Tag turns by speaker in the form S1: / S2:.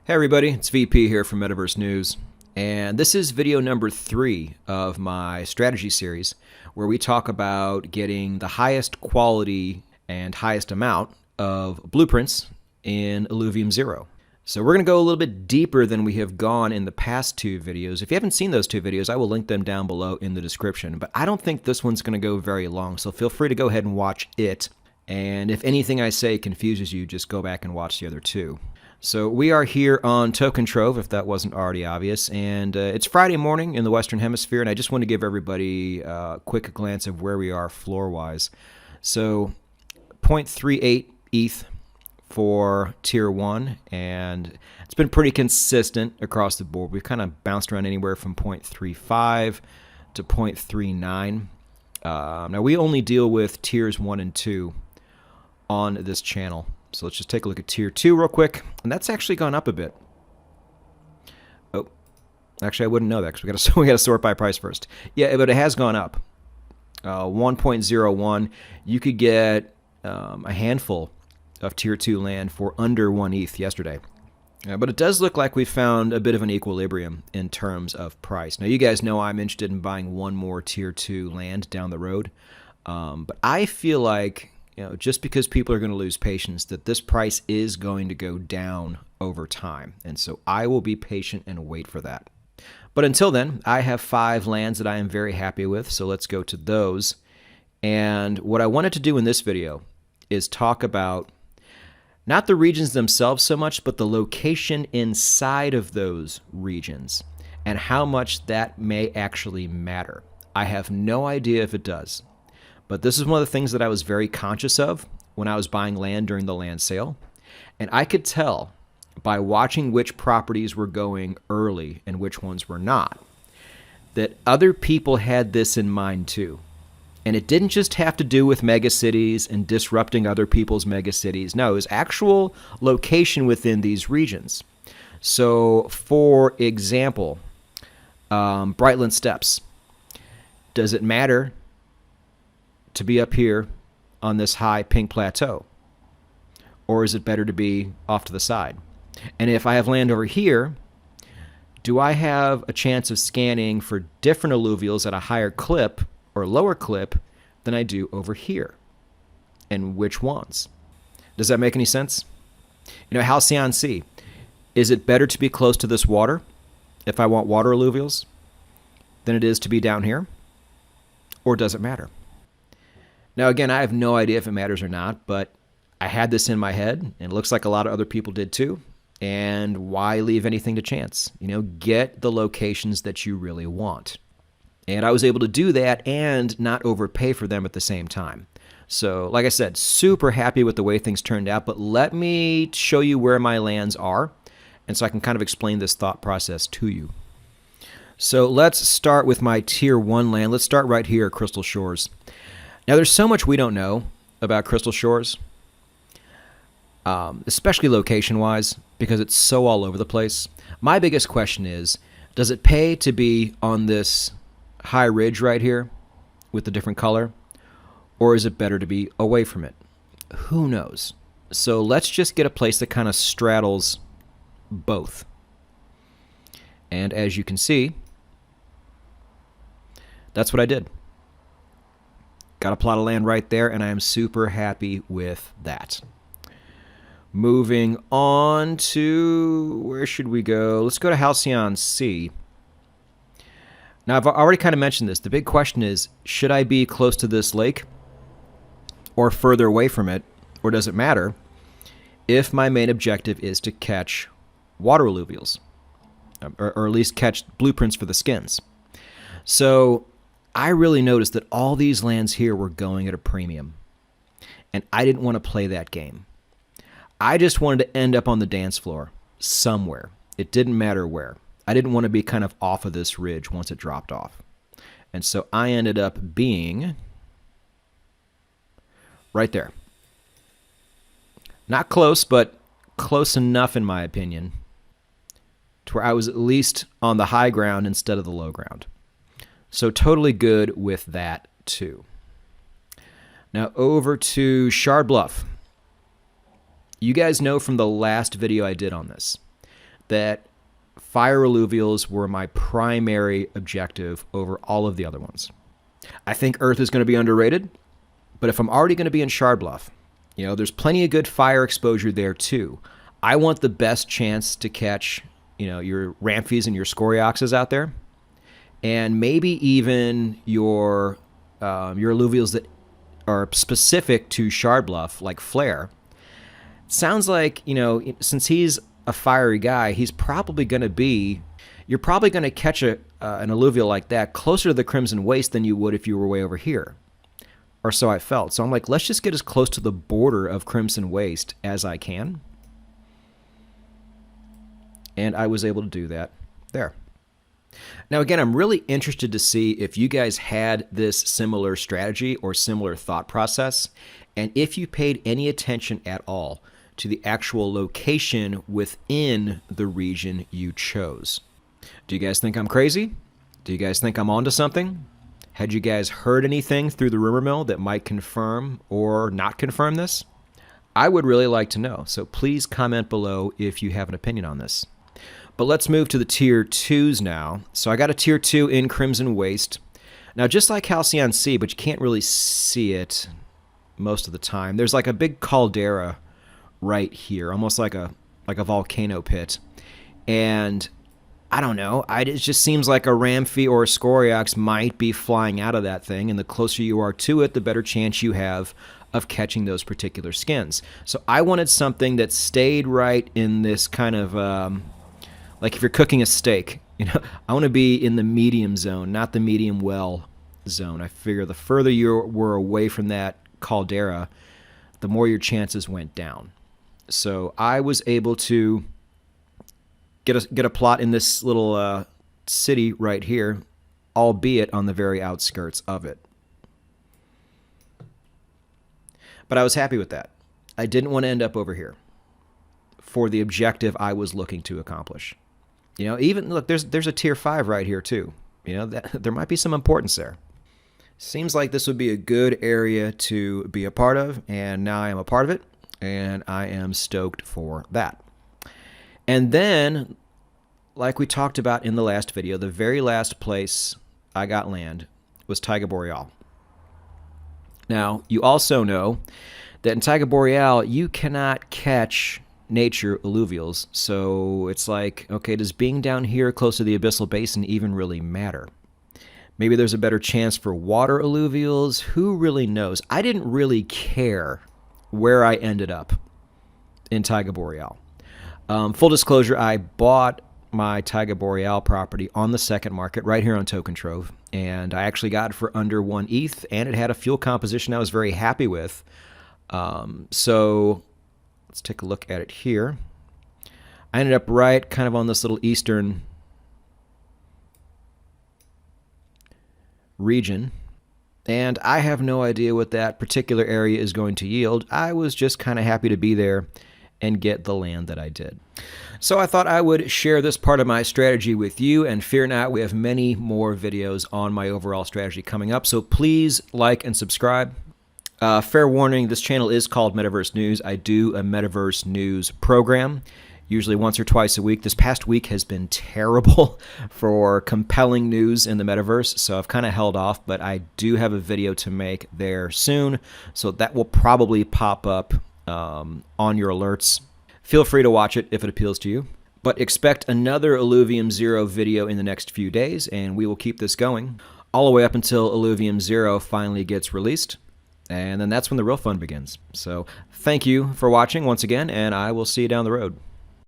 S1: Hey everybody, it's VP here from Metaverse News, and this is video number 3 of my strategy series where we talk about getting the highest quality and highest amount of blueprints in Illuvium Zero. So we're going to go a little bit deeper than we have gone in the past 2 videos. If you haven't seen those 2 videos, I will link them down below in the description, but I don't think this one's going to go very long, so feel free to go ahead and watch it. And if anything I say confuses you, just go back and watch the other 2. So we are here on Token Trove, if that wasn't already obvious, and it's Friday morning in the Western Hemisphere, and I just want to give everybody a quick glance of where we are floor-wise. So 0.38 ETH for Tier 1, and it's been pretty consistent across the board. We've kind of bounced around anywhere from 0.35 to 0.39. Now, we only deal with Tiers 1 and 2 on this channel. So let's just take a look at Tier 2 real quick. And that's actually gone up a bit. Oh, actually, I wouldn't know that because we got to sort by price first. Yeah, but it has gone up. 1.01. You could get a handful of Tier 2 land for under 1 ETH yesterday. But it does look like we found a bit of an equilibrium in terms of price. Now, you guys know I'm interested in buying one more Tier 2 land down the road. But I feel like, just because people are going to lose patience, that this price is going to go down over time. And so I will be patient and wait for that. But until then, I have 5 lands that I am very happy with. So let's go to those. And what I wanted to do in this video is talk about not the regions themselves so much, but the location inside of those regions and how much that may actually matter. I have no idea if it does. But this is one of the things that I was very conscious of when I was buying land during the land sale. And I could tell by watching which properties were going early and which ones were not, that other people had this in mind too. And it didn't just have to do with megacities and disrupting other people's megacities. No, it was actual location within these regions. So, for example, Brightland Steps. Does it matter to be up here on this high pink plateau? Or is it better to be off to the side? And if I have land over here, do I have a chance of scanning for different alluvials at a higher clip or lower clip than I do over here? And which ones? Does that make any sense? Halcyon Sea. Is it better to be close to this water if I want water alluvials than it is to be down here? Or does it matter? Now, again, I have no idea if it matters or not, but I had this in my head, and it looks like a lot of other people did too. And why leave anything to chance? Get the locations that you really want. And I was able to do that and not overpay for them at the same time. So, like I said, super happy with the way things turned out, but let me show you where my lands are, and so I can kind of explain this thought process to you. So let's start with my Tier 1 land. Let's start right here at Crystal Shores. Now, there's so much we don't know about Crystal Shores, especially location-wise, because it's so all over the place. My biggest question is, does it pay to be on this high ridge right here with the different color, or is it better to be away from it? Who knows? So let's just get a place that kind of straddles both. And as you can see, that's what I did. Got a plot of land right there, and I am super happy with that. Moving on to, where should we go? Let's go to Halcyon Sea. Now, I've already kind of mentioned this. The big question is, should I be close to this lake or further away from it, or does it matter if my main objective is to catch water alluvials, or at least catch blueprints for the skins? So I really noticed that all these lands here were going at a premium, and I didn't want to play that game. I just wanted to end up on the dance floor somewhere. It didn't matter where. I didn't want to be kind of off of this ridge once it dropped off. And so I ended up being right there. Not close, but close enough in my opinion to where I was at least on the high ground instead of the low ground. So totally good with that too. Now over to Shard Bluff. You guys know from the last video I did on this that fire alluvials were my primary objective over all of the other ones. I think Earth is going to be underrated, but if I'm already going to be in Shard Bluff, there's plenty of good fire exposure there too. I want the best chance to catch, your Ramphys and your Scoriaxes out there, and maybe even your alluvials that are specific to Shard Bluff, like Flare. Sounds like, since he's a fiery guy, he's probably going to be, you're probably going to catch an alluvial like that closer to the Crimson Waste than you would if you were way over here. Or so I felt. So I'm like, let's just get as close to the border of Crimson Waste as I can. And I was able to do that there. Now, again, I'm really interested to see if you guys had this similar strategy or similar thought process, and if you paid any attention at all to the actual location within the region you chose. Do you guys think I'm crazy? Do you guys think I'm onto something? Had you guys heard anything through the rumor mill that might confirm or not confirm this? I would really like to know, so please comment below if you have an opinion on this. But let's move to the tier 2s now. So I got a tier 2 in Crimson Waste. Now, just like Halcyon Sea, but you can't really see it most of the time, there's like a big caldera right here, almost like a volcano pit. And I don't know, it just seems like a Ramphy or a Scoriax might be flying out of that thing, and the closer you are to it, the better chance you have of catching those particular skins. So I wanted something that stayed right in this kind of, like if you're cooking a steak, I want to be in the medium zone, not the medium well zone. I figure the further you were away from that caldera, the more your chances went down. So I was able to get a plot in this little city right here, albeit on the very outskirts of it. But I was happy with that. I didn't want to end up over here for the objective I was looking to accomplish. Even look, there's a tier 5 right here too. There might be some importance there. Seems like this would be a good area to be a part of, and now I am a part of it, and I am stoked for that. And then, like we talked about in the last video, the very last place I got land was Taiga Boreal. Now, you also know that in Taiga Boreal, you cannot catch nature alluvials. So it's like, okay, does being down here close to the Abyssal Basin even really matter? Maybe there's a better chance for water alluvials. Who really knows? I didn't really care where I ended up in Taiga Boreal. Full disclosure, I bought my Taiga Boreal property on the second market right here on Token Trove, and I actually got it for under 1 ETH, and it had a fuel composition I was very happy with. So let's take a look at it here. I ended up right kind of on this little eastern region, and I have no idea what that particular area is going to yield. I was just kind of happy to be there and get the land that I did. So I thought I would share this part of my strategy with you, and fear not, we have many more videos on my overall strategy coming up, so please like and subscribe. Fair warning, this channel is called Metaverse News. I do a Metaverse News program, usually once or twice a week. This past week has been terrible for compelling news in the Metaverse, so I've kind of held off, but I do have a video to make there soon, so that will probably pop up on your alerts. Feel free to watch it if it appeals to you. But expect another Illuvium Zero video in the next few days, and we will keep this going all the way up until Illuvium Zero finally gets released. And then that's when the real fun begins. So thank you for watching once again, and I will see you down the road.